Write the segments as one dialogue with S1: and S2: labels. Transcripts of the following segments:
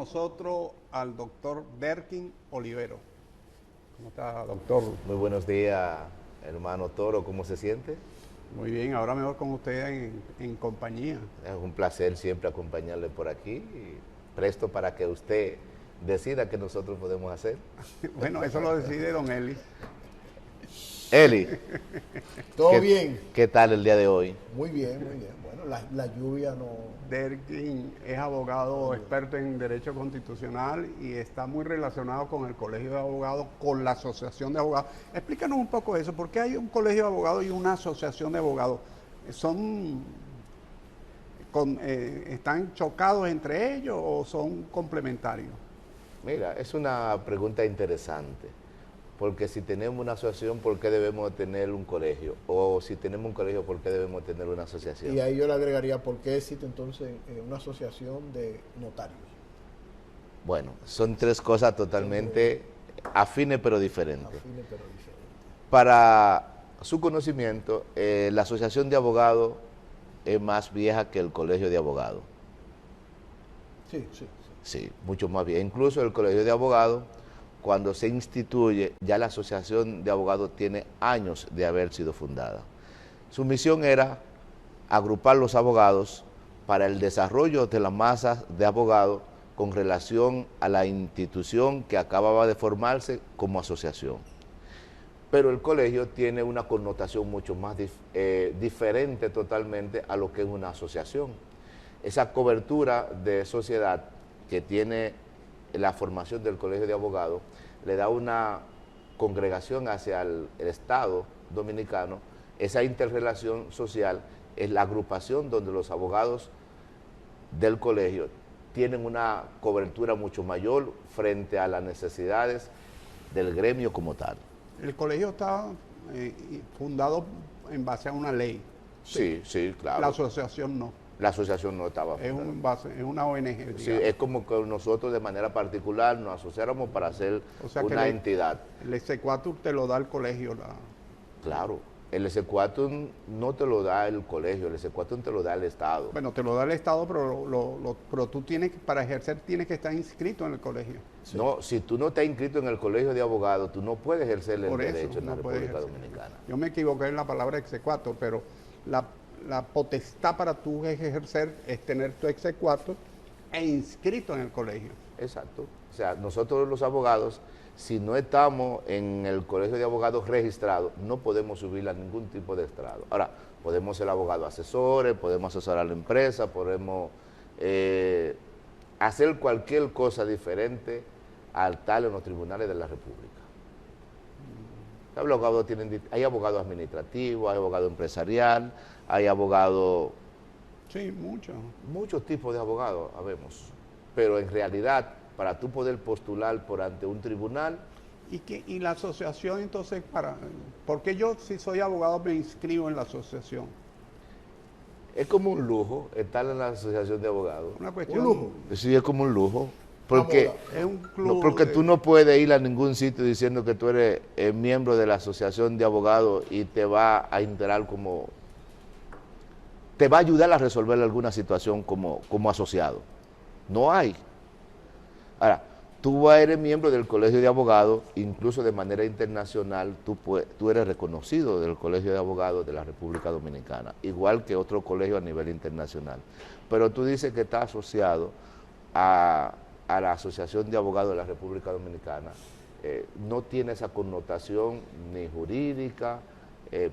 S1: nosotros al doctor Derkin Olivero. ¿Cómo está, doctor?
S2: Muy buenos días, hermano Toro, ¿cómo se siente?
S1: Muy bien, ahora mejor con usted en compañía.
S2: Es un placer siempre acompañarle por aquí y presto para que usted decida qué nosotros podemos hacer.
S1: Bueno, eso lo decide don Eli.
S2: Eli,
S3: ¿Todo
S2: ¿qué,
S3: bien?
S2: qué tal el día de hoy?
S3: Muy bien, muy bien. Bueno, la lluvia no...
S1: Derkin es abogado experto en Derecho Constitucional y está muy relacionado con el Colegio de Abogados, con la Asociación de Abogados. Explícanos un poco eso, ¿por qué hay un Colegio de Abogados y una Asociación de Abogados? ¿Están chocados entre ellos o son complementarios?
S2: Mira, es una pregunta interesante, porque si tenemos una asociación, ¿por qué debemos tener un colegio? O si tenemos un colegio, ¿por qué debemos tener una asociación?
S3: Y ahí yo le agregaría, ¿por qué existe entonces una asociación de notarios?
S2: Bueno, son tres cosas totalmente afines pero diferentes.
S3: Afines pero diferentes.
S2: Para su conocimiento, la Asociación de Abogados es más vieja que el Colegio de Abogados.
S3: Sí, sí, sí.
S2: Sí, mucho más vieja. Incluso el Colegio de Abogados, cuando se instituye, ya la Asociación de Abogados tiene años de haber sido fundada. Su misión era agrupar los abogados para el desarrollo de las masas de abogados con relación a la institución que acababa de formarse como asociación. Pero el colegio tiene una connotación mucho más diferente totalmente a lo que es una asociación. Esa cobertura de sociedad que tiene la formación del Colegio de Abogados le da una congregación hacia el Estado dominicano. Esa interrelación social es la agrupación donde los abogados del colegio tienen una cobertura mucho mayor frente a las necesidades del gremio como tal.
S1: El colegio está fundado en base a una ley.
S2: Sí, sí, claro.
S1: La asociación no.
S2: La asociación no estaba
S1: Es,
S2: fundada.
S1: es una ONG.
S2: Sí, es como que nosotros de manera particular nos asociáramos para hacer una entidad.
S1: El exequatur te lo da el colegio.
S2: Claro, el exequatur no te lo da el colegio, el exequatur te lo da el Estado.
S1: Bueno, te lo da el Estado, pero tú tienes, para ejercer, tienes que estar inscrito en el colegio.
S2: Sí. No, si tú no estás inscrito en el colegio de abogados, tú no puedes ejercer el
S1: Por eso,
S2: derecho en la
S1: no puedes
S2: República
S1: ejercer.
S2: Dominicana.
S1: Yo me equivoqué en la palabra exequatur, pero la potestad para tú ejercer es tener tu exequatur e inscrito en el colegio.
S2: Exacto. O sea, nosotros los abogados, si no estamos en el colegio de abogados registrados, no podemos subir a ningún tipo de estrado. Ahora, podemos ser abogados asesores, podemos asesorar a la empresa, podemos hacer cualquier cosa diferente al tal en los tribunales de la República. Hay abogados administrativos, hay abogado empresarial, hay abogados...
S1: Sí, mucho.
S2: Muchos tipos de abogados habemos, pero en realidad, para tú poder postular por ante un tribunal...
S1: ¿Y la asociación entonces, por qué yo si soy abogado me inscribo en la asociación?
S2: Es como un lujo estar en la asociación de abogados.
S1: Una cuestión...
S3: ¿Un lujo?
S2: Sí, es como un lujo. Porque,
S1: es un club
S2: porque tú no puedes ir a ningún sitio diciendo que tú eres miembro de la asociación de abogados y te va a enterar como... te va a ayudar a resolver alguna situación como asociado. No hay. Ahora, tú eres miembro del Colegio de Abogados, incluso de manera internacional, tú eres reconocido del Colegio de Abogados de la República Dominicana, igual que otro colegio a nivel internacional. Pero tú dices que estás asociado a la Asociación de Abogados de la República Dominicana, no tiene esa connotación ni jurídica,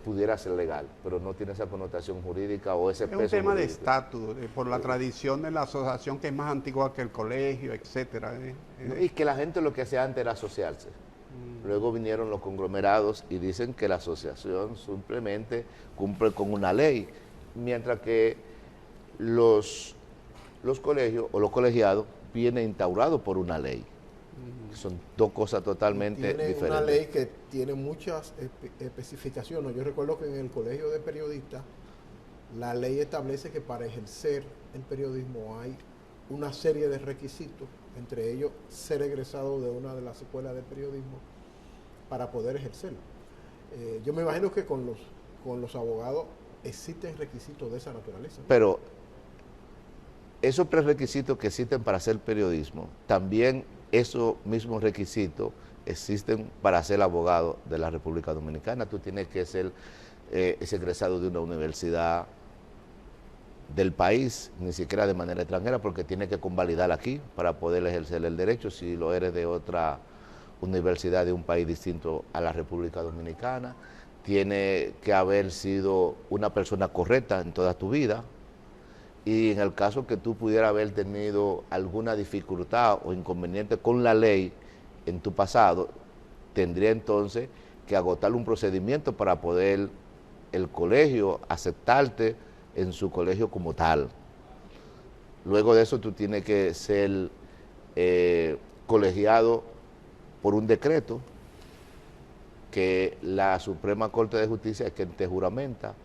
S2: pudiera ser legal, pero no tiene esa connotación jurídica o ese peso.
S1: Es un tema
S2: jurídico.
S1: de estatus, por la tradición de la asociación que es más antigua que el colegio, etcétera.
S2: Y que la gente lo que hacía antes era asociarse. Luego vinieron los conglomerados y dicen que la asociación simplemente cumple con una ley, mientras que los colegios o los colegiados vienen instaurados por una ley. Son dos cosas totalmente diferentes.
S3: Tiene una ley que tiene muchas especificaciones. Yo recuerdo que en el colegio de periodistas, la ley establece que para ejercer el periodismo hay una serie de requisitos, entre ellos ser egresado de una de las escuelas de periodismo para poder ejercerlo. Yo me imagino que con los abogados existen requisitos de esa naturaleza, ¿no?
S2: Pero esos prerequisitos que existen para hacer periodismo, también esos mismos requisitos existen para ser abogado de la República Dominicana. Tú tienes que ser egresado de una universidad del país, ni siquiera de manera extranjera, porque tienes que convalidar aquí para poder ejercer el derecho. Si lo eres de otra universidad de un país distinto a la República Dominicana, tiene que haber sido una persona correcta en toda tu vida, y en el caso que tú pudieras haber tenido alguna dificultad o inconveniente con la ley en tu pasado, tendría entonces que agotar un procedimiento para poder el colegio aceptarte en su colegio como tal. Luego de eso tú tienes que ser colegiado por un decreto que la Suprema Corte de Justicia es quien te juramenta,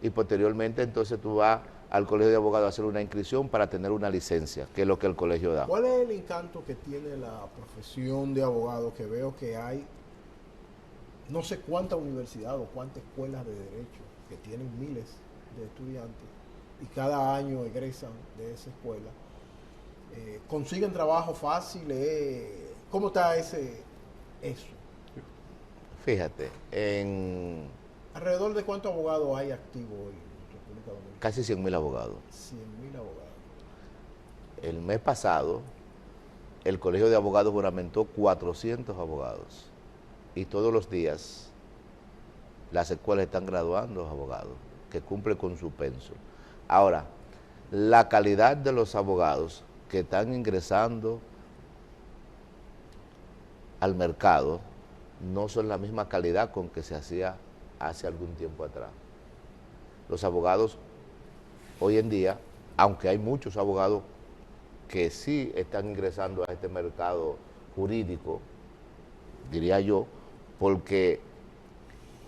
S2: y posteriormente entonces tú vas al colegio de abogados a hacer una inscripción para tener una licencia, que es lo que el colegio da.
S3: ¿Cuál es el encanto que tiene la profesión de abogado? Que veo que hay no sé cuántas universidades o cuántas escuelas de derecho que tienen miles de estudiantes y cada año egresan de esa escuela. ¿Consiguen trabajo fácil? ¿Cómo está eso?
S2: Fíjate,
S3: ¿Alrededor de cuántos abogados hay activos hoy en República Dominicana?
S2: casi 100.000 abogados.
S3: 100.000 abogados.
S2: El mes pasado, el Colegio de Abogados juramentó 400 abogados. Y todos los días, las escuelas están graduando abogados que cumplen con su penso. Ahora, la calidad de los abogados que están ingresando al mercado no son la misma calidad con que se hacía hace algún tiempo atrás. Los abogados hoy en día, aunque hay muchos abogados que sí están ingresando a este mercado jurídico, diría yo, porque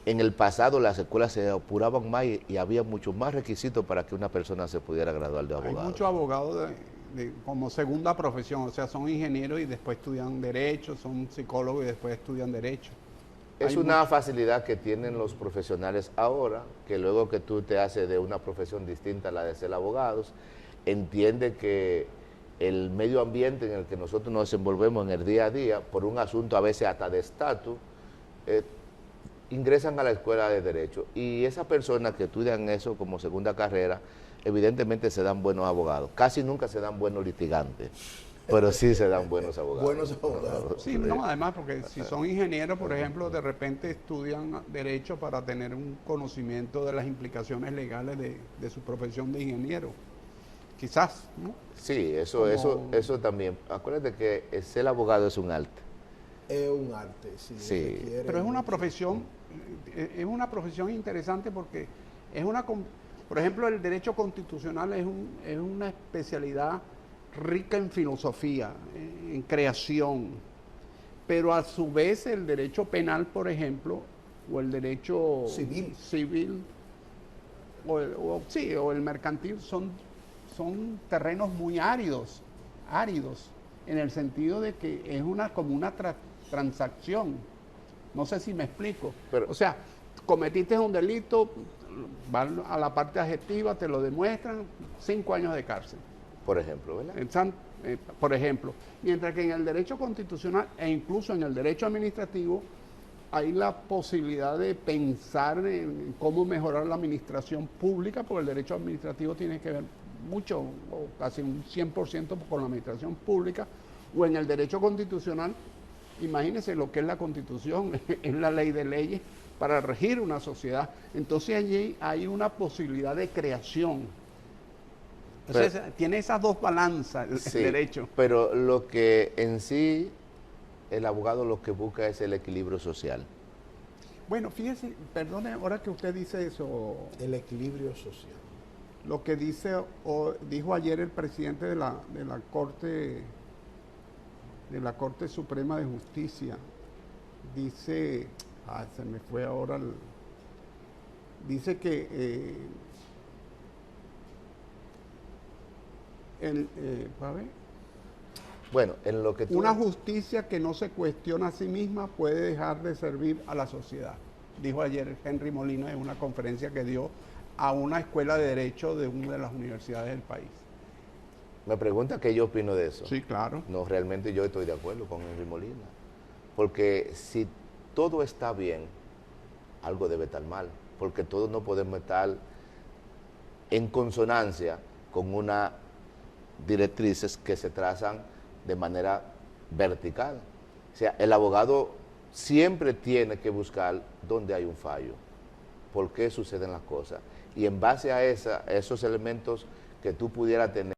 S2: en el pasado las escuelas se apuraban más y había muchos más requisitos para que una persona se pudiera graduar de abogado.
S1: Hay muchos abogados como segunda profesión, o sea, son ingenieros y después estudian Derecho, son psicólogos y después estudian Derecho.
S2: Es una facilidad que tienen los profesionales ahora, que luego que tú te haces de una profesión distinta a la de ser abogados, entiende que el medio ambiente en el que nosotros nos desenvolvemos en el día a día, por un asunto a veces hasta de estatus, ingresan a la escuela de Derecho. Y esas personas que estudian eso como segunda carrera, evidentemente se dan buenos abogados. Casi nunca se dan buenos litigantes, pero sí se dan buenos abogados.
S3: Buenos abogados.
S1: Sí, no, además, porque si son ingenieros, por ejemplo, de repente estudian Derecho para tener un conocimiento de las implicaciones legales de su profesión de ingeniero. Quizás, ¿no?
S2: Sí, eso también. Acuérdate que ser abogado es un arte.
S3: Es un arte, sí.
S2: Sí.
S1: Pero es una profesión interesante porque por ejemplo, el derecho constitucional es una especialidad rica en filosofía, en creación, pero a su vez el derecho penal, por ejemplo, o el derecho civil o el mercantil son terrenos muy áridos, en el sentido de que es como una transacción. No sé si me explico. O sea, cometiste un delito, vas a la parte adjetiva, te lo demuestran, 5 años de cárcel.
S2: Por ejemplo, ¿verdad?
S1: Por ejemplo, mientras que en el derecho constitucional e incluso en el derecho administrativo hay la posibilidad de pensar en cómo mejorar la administración pública, porque el derecho administrativo tiene que ver mucho, o casi un 100% con la administración pública, o en el derecho constitucional, imagínense lo que es la Constitución, es la ley de leyes para regir una sociedad. Entonces allí hay una posibilidad de creación. Entonces tiene esas dos balanzas el derecho.
S2: Pero lo que en sí el abogado lo que busca es el equilibrio social.
S1: Bueno, fíjese, perdone, ahora que usted dice eso.
S3: El equilibrio social.
S1: Lo que dijo ayer el presidente de la Corte Suprema de Justicia, dice, se me fue ahora, dice que
S2: bueno, en lo que
S1: una justicia que no se cuestiona a sí misma puede dejar de servir a la sociedad, dijo ayer Henry Molina en una conferencia que dio a una escuela de derecho de una de las universidades del país.
S2: Me pregunta qué yo opino de eso.
S1: Sí, claro.
S2: No, realmente yo estoy de acuerdo con Henry Molina. Porque si todo está bien, algo debe estar mal. Porque todos no podemos estar en consonancia con unas directrices que se trazan de manera vertical. O sea, el abogado siempre tiene que buscar dónde hay un fallo, por qué suceden las cosas. Y en base a esos elementos que tú pudieras tener,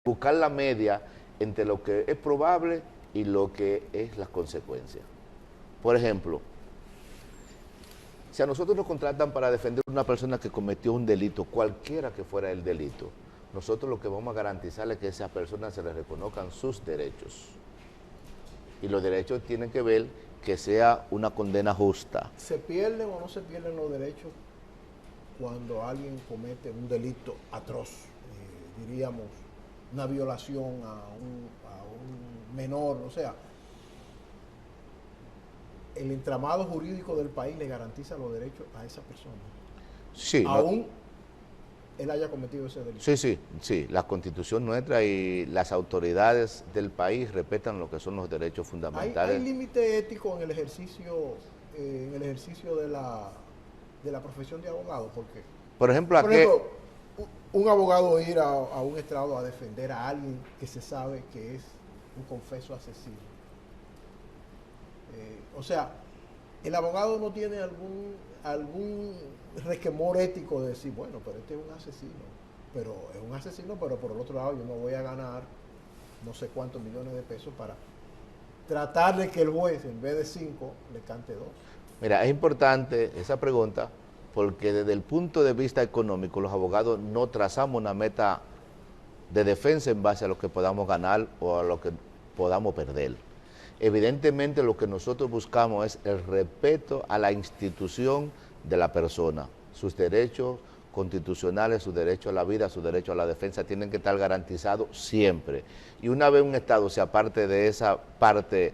S2: buscar la media entre lo que es probable y lo que es las consecuencias. Por ejemplo, si a nosotros nos contratan para defender a una persona que cometió un delito, cualquiera que fuera el delito, nosotros lo que vamos a garantizarle es que a esa persona se le reconozcan sus derechos. Y los derechos tienen que ver que sea una condena justa.
S3: ¿Se pierden o no se pierden los derechos cuando alguien comete un delito atroz? Diríamos, una violación a un menor, o sea, el entramado jurídico del país le garantiza los derechos a esa persona.
S2: Sí,
S3: Aún él haya cometido ese delito.
S2: sí, la Constitución nuestra y las autoridades del país respetan lo que son los derechos fundamentales.
S3: ¿Hay límite ético en el ejercicio de la profesión de abogado? Porque,
S2: Por ejemplo,
S3: un abogado ir a un estrado a defender a alguien que se sabe que es un confeso asesino. O sea, el abogado no tiene algún resquemor ético de decir, bueno, pero este es un asesino, pero por el otro lado yo no voy a ganar no sé cuántos millones de pesos para tratar de que el juez, en vez de 5, le cante 2.
S2: Mira, es importante esa pregunta porque desde el punto de vista económico los abogados no trazamos una meta de defensa en base a lo que podamos ganar o a lo que podamos perder. Evidentemente lo que nosotros buscamos es el respeto a la institución de la persona. Sus derechos constitucionales, su derecho a la vida, su derecho a la defensa tienen que estar garantizados siempre. Y una vez un Estado se aparte de esa parte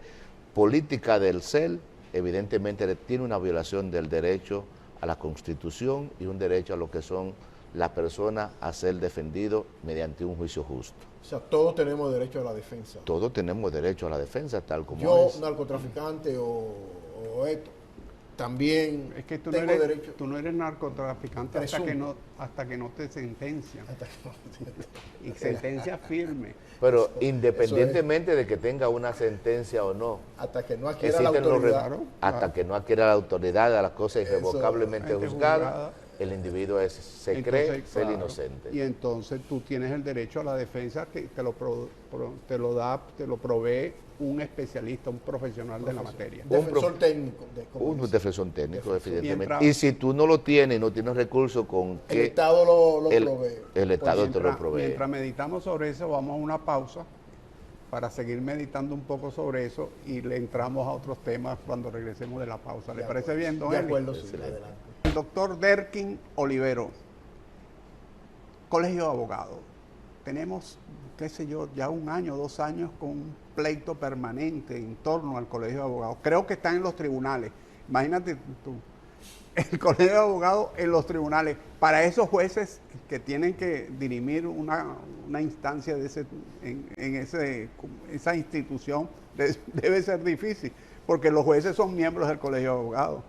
S2: política del ser, evidentemente tiene una violación del derecho a la Constitución y un derecho a lo que son las personas a ser defendidos mediante un juicio justo.
S3: O sea, todos tenemos derecho a la defensa.
S2: Todos tenemos derecho a la defensa, tal como
S3: yo,
S2: es.
S3: Narcotraficante o esto, también
S1: es que
S3: tengo derecho.
S1: Tú no eres narcotraficante hasta que no te sentencian. Y sentencia firme.
S2: Pero independientemente de que tenga una sentencia o no,
S3: hasta que no adquiera la autoridad.
S2: Hasta que no adquiera la autoridad de las cosas irrevocablemente juzgadas, el individuo cree ser inocente.
S1: Y entonces tú tienes el derecho a la defensa que te lo provee un especialista, un profesional de la materia.
S3: Defensor técnico.
S2: Un defensor técnico, evidentemente. Y si tú no lo tienes, no tienes recursos con que...
S3: El Estado lo provee.
S2: El Estado te lo provee.
S1: Mientras meditamos sobre eso, vamos a una pausa para seguir meditando un poco sobre eso y le entramos a otros temas cuando regresemos de la pausa. ¿Le parece bien, don Eli?
S3: De acuerdo, sí, adelante.
S1: El doctor Derkin Olivero, Colegio de Abogados. Tenemos, qué sé yo, ya 1 año, 2 años con un pleito permanente en torno al Colegio de Abogados. Creo que está en los tribunales. Imagínate tú, el Colegio de Abogados en los tribunales. Para esos jueces que tienen que dirimir una instancia de esa institución, debe ser difícil, porque los jueces son miembros del Colegio de Abogados.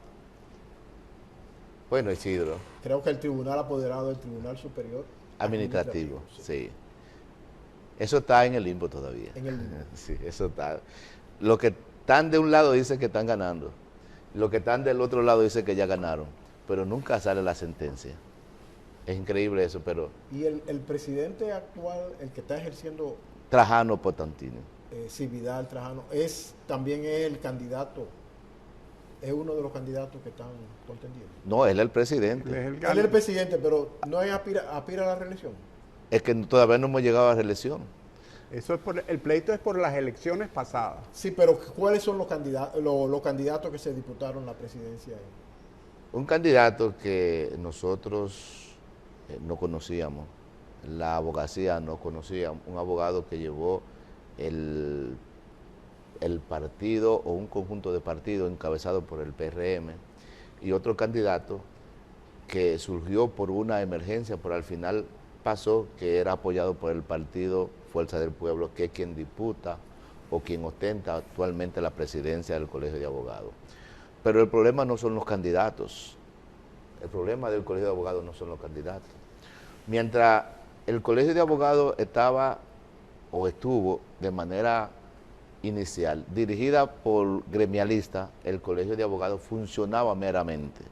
S2: Bueno, Isidro.
S3: Creo que el tribunal apoderado del Tribunal Superior
S2: Administrativo, sí. Eso está en el limbo todavía.
S3: En el limbo.
S2: Sí, eso está. Los que están de un lado dicen que están ganando. Los que están del otro lado dicen que ya ganaron. Pero nunca sale la sentencia. Es increíble eso, pero...
S3: Y el presidente actual, el que está ejerciendo...
S2: Trajano Potantini.
S3: Sí, Vidal Trajano, también es el candidato, es uno de los candidatos que están contendiendo.
S2: No, él es el presidente.
S3: Él es el presidente, pero no aspira a la reelección.
S2: Es que todavía no hemos llegado a la reelección.
S1: Eso es el pleito es por las elecciones pasadas.
S3: Sí, pero ¿cuáles son los candidatos que se disputaron la presidencia?
S2: Un candidato que nosotros no conocíamos, la abogacía no conocía, un abogado que llevó el partido o un conjunto de partidos encabezado por el PRM y otro candidato que surgió por una emergencia, pero al final pasó, que era apoyado por el partido Fuerza del Pueblo, que es quien disputa o quien ostenta actualmente la presidencia del Colegio de Abogados. Pero el problema no son los candidatos, el problema del Colegio de Abogados no son los candidatos. Mientras el Colegio de Abogados estaba o estuvo de manera inicial dirigida por gremialistas, el Colegio de Abogados funcionaba meramente.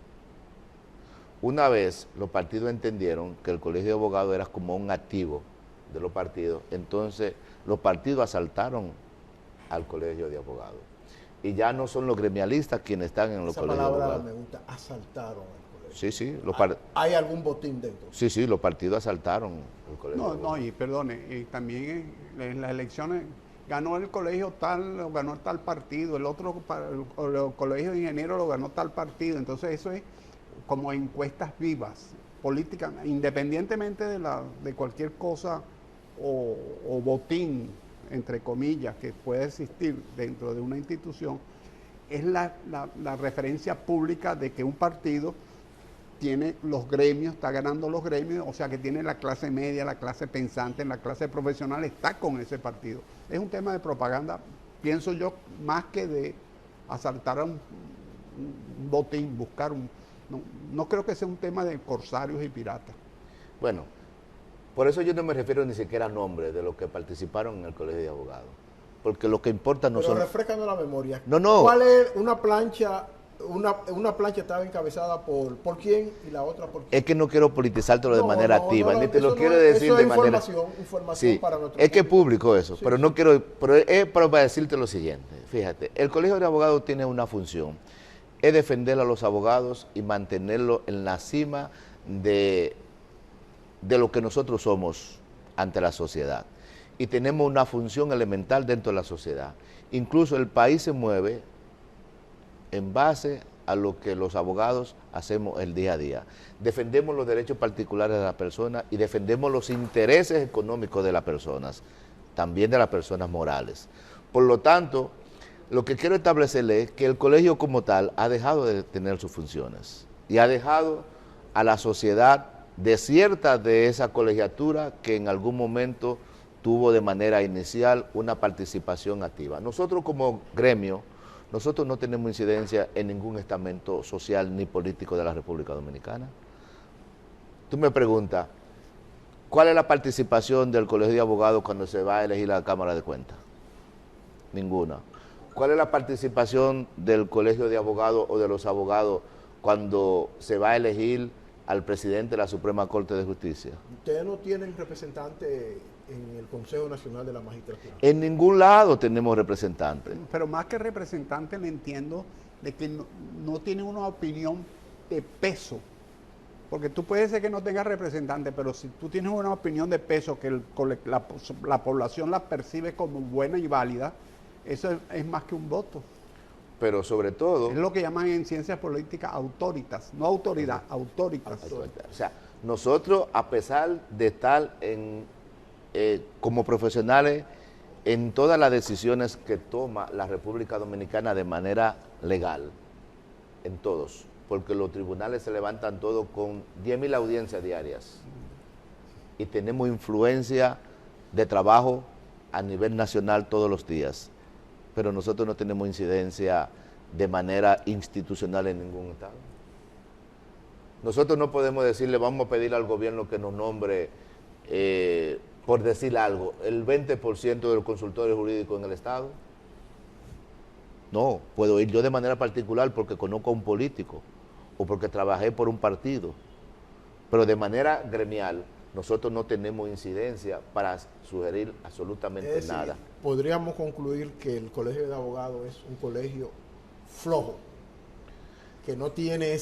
S2: Una vez los partidos entendieron que el Colegio de Abogados era como un activo de los partidos, entonces los partidos asaltaron al Colegio de Abogados. Y ya no son los gremialistas quienes están en los colegios de abogados.
S3: Esa palabra me gusta, asaltaron al colegio.
S2: Sí, sí.
S3: ¿Hay algún botín dentro?
S2: Sí, sí, los partidos asaltaron el colegio de abogados.
S1: No, y perdone, también en las elecciones ganó el colegio tal, o ganó tal partido, el otro, el colegio de ingenieros lo ganó tal partido, entonces eso es como encuestas vivas, políticas, independientemente de cualquier cosa o botín, entre comillas, que puede existir dentro de una institución, es la referencia pública de que un partido tiene los gremios, está ganando los gremios, o sea que tiene la clase media, la clase pensante, la clase profesional, está con ese partido. Es un tema de propaganda, pienso yo, más que de asaltar a un botín, buscar un... No creo que sea un tema de corsarios y piratas.
S2: Bueno, por eso yo no me refiero ni siquiera a nombres de los que participaron en el Colegio de Abogados, porque lo que importa no son...
S3: Pero refrescando la memoria,
S2: No.
S3: ¿Cuál es una plancha? Una plancha estaba encabezada por quién y la otra por quién.
S2: Es que no quiero politizártelo de manera activa, ni te lo quiero
S3: es,
S2: decir de manera...
S3: Información
S2: sí,
S3: para nuestro
S2: es que es
S3: público
S2: público eso,
S3: sí,
S2: pero
S3: sí.
S2: no quiero... Pero es para decirte lo siguiente, fíjate, el Colegio de Abogados tiene una función, es defender a los abogados y mantenerlos en la cima de lo que nosotros somos ante la sociedad. Y tenemos una función elemental dentro de la sociedad. Incluso el país se mueve en base a lo que los abogados hacemos el día a día. Defendemos los derechos particulares de las personas y defendemos los intereses económicos de las personas, también de las personas morales. Por lo tanto, lo que quiero establecerle es que el colegio como tal ha dejado de tener sus funciones y ha dejado a la sociedad desierta de esa colegiatura que en algún momento tuvo de manera inicial una participación activa. Nosotros como gremio, nosotros no tenemos incidencia en ningún estamento social ni político de la República Dominicana. Tú me preguntas, ¿cuál es la participación del Colegio de Abogados cuando se va a elegir la Cámara de Cuentas? Ninguna. ¿Cuál es la participación del Colegio de Abogados o de los abogados cuando se va a elegir al presidente de la Suprema Corte de Justicia?
S3: ¿Ustedes no tienen representante en el Consejo Nacional de la Magistratura?
S2: En ningún lado tenemos representantes.
S1: Pero más que representante le entiendo de que no tiene una opinión de peso. Porque tú puedes ser que no tengas representante, pero si tú tienes una opinión de peso que la población la percibe como buena y válida, eso es más que un voto.
S2: Pero sobre todo...
S1: Es lo que llaman en ciencias políticas autoritas, no autoridad, autoritas.
S2: O sea, nosotros, a pesar de estar como profesionales en todas las decisiones que toma la República Dominicana de manera legal, en todos, porque los tribunales se levantan todos con 10.000 audiencias diarias y tenemos influencia de trabajo a nivel nacional todos los días, pero nosotros no tenemos incidencia de manera institucional en ningún estado. Nosotros no podemos decirle, vamos a pedir al gobierno que nos nombre, por decir algo, el 20% de los consultores jurídicos en el estado. No, puedo ir yo de manera particular porque conozco a un político o porque trabajé por un partido, pero de manera gremial nosotros no tenemos incidencia para sugerir absolutamente nada.
S3: Podríamos concluir que el Colegio de Abogados es un colegio flojo, que no tiene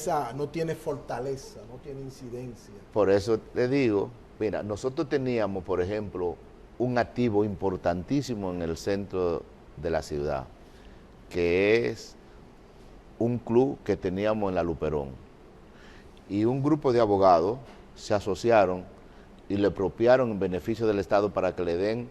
S3: fortaleza, no tiene incidencia.
S2: Por eso le digo, mira, nosotros teníamos, por ejemplo, un activo importantísimo en el centro de la ciudad, que es un club que teníamos en la Luperón. Y un grupo de abogados se asociaron y le apropiaron en beneficio del Estado para que le den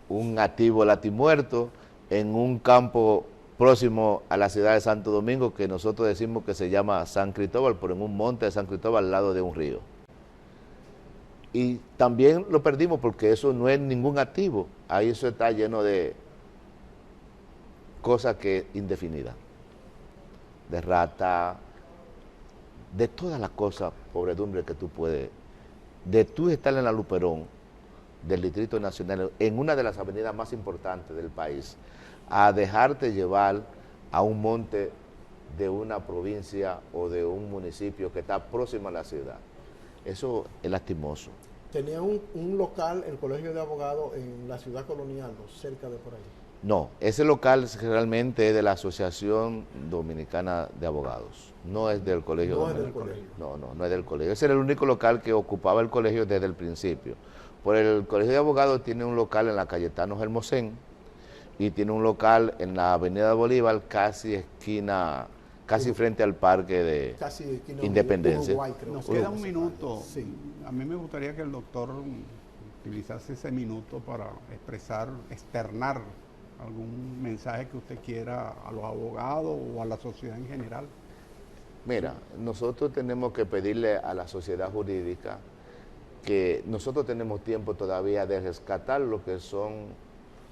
S2: un activo latimuerto en un campo próximo a la ciudad de Santo Domingo, que nosotros decimos que se llama San Cristóbal, pero en un monte de San Cristóbal al lado de un río. Y también lo perdimos porque eso no es ningún activo, ahí eso está lleno de cosas que indefinidas, de rata, de todas las cosas, pobredumbre que tú puedes, de tú estar en la Luperón del Distrito Nacional, en una de las avenidas más importantes del país, a dejarte llevar a un monte de una provincia o de un municipio que está próximo a la ciudad. Eso es lastimoso.
S3: Tenía un local, el Colegio de Abogados, en la ciudad colonial, o cerca de por ahí.
S2: No, ese local realmente es de la Asociación Dominicana de Abogados, no es del colegio.
S3: No es del colegio.
S2: No es del colegio. Ese era el único local que ocupaba el colegio desde el principio. Por el Colegio de Abogados tiene un local en la Cayetano Hermosén y tiene un local en la Avenida Bolívar, casi frente al Parque de Independencia.
S3: Uruguay, creo.
S1: Nos queda un minuto.
S3: Sí.
S1: A mí me gustaría que el doctor utilizase ese minuto para externar algún mensaje que usted quiera a los abogados o a la sociedad en general.
S2: Mira, nosotros tenemos que pedirle a la sociedad jurídica que nosotros tenemos tiempo todavía de rescatar lo que son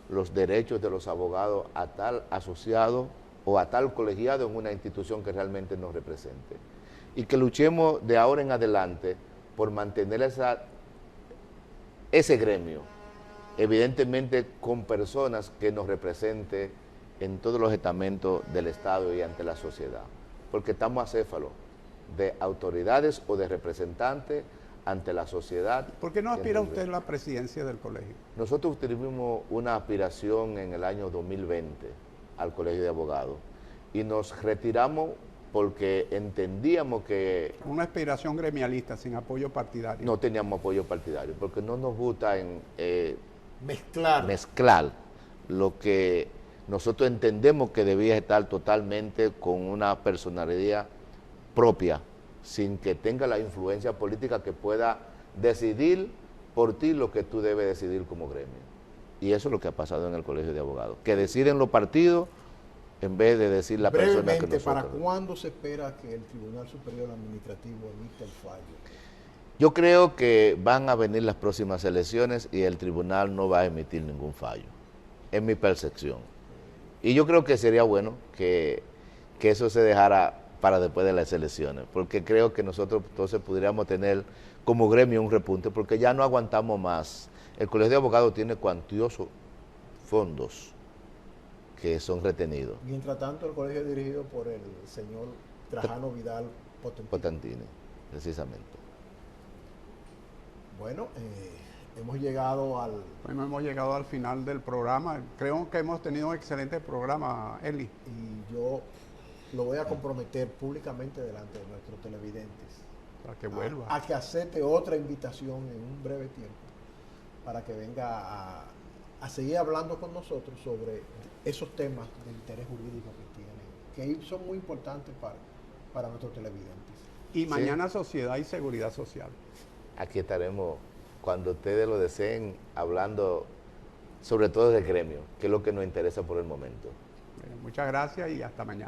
S2: los derechos de los abogados a tal asociado o a tal colegiado en una institución que realmente nos represente. Y que luchemos de ahora en adelante por mantener ese gremio, evidentemente con personas que nos representen en todos los estamentos del Estado y ante la sociedad, porque estamos acéfalos de autoridades o de representantes ante la sociedad.
S1: ¿Por qué no aspira usted a la presidencia del colegio?
S2: Nosotros tuvimos una aspiración en el año 2020 al Colegio de Abogados y nos retiramos porque entendíamos que...
S1: Una aspiración gremialista, sin apoyo partidario.
S2: No teníamos apoyo partidario, porque no nos gusta
S3: mezclar
S2: lo que nosotros entendemos que debía estar totalmente con una personalidad propia, sin que tenga la influencia política que pueda decidir por ti lo que tú debes decidir como gremio. Y eso es lo que ha pasado en el Colegio de Abogados, que deciden los partidos en vez de decir la persona que nosotros...
S3: ¿Para cuándo se espera que el Tribunal Superior Administrativo emita el fallo?
S2: Yo creo que van a venir las próximas elecciones y el tribunal no va a emitir ningún fallo, es mi percepción. Y yo creo que sería bueno que eso se dejara para después de las elecciones, porque creo que nosotros entonces podríamos tener como gremio un repunte, porque ya no aguantamos más. El Colegio de Abogados tiene cuantiosos fondos que son retenidos.
S3: Mientras tanto, el colegio es dirigido por el señor Trajano Vidal
S2: Potentini, precisamente.
S3: Bueno, hemos llegado
S1: al final del programa. Creo que hemos tenido un excelente programa, Eli.
S3: Y yo lo voy a comprometer públicamente delante de nuestros televidentes.
S1: Para que vuelva.
S3: A que acepte otra invitación en un breve tiempo, para que venga a seguir hablando con nosotros sobre esos temas de interés jurídico que tienen, que son muy importantes para nuestros televidentes.
S1: Y mañana Sociedad y Seguridad Social.
S2: Aquí estaremos, cuando ustedes lo deseen, hablando sobre todo del gremio, que es lo que nos interesa por el momento.
S1: Muchas gracias y hasta mañana.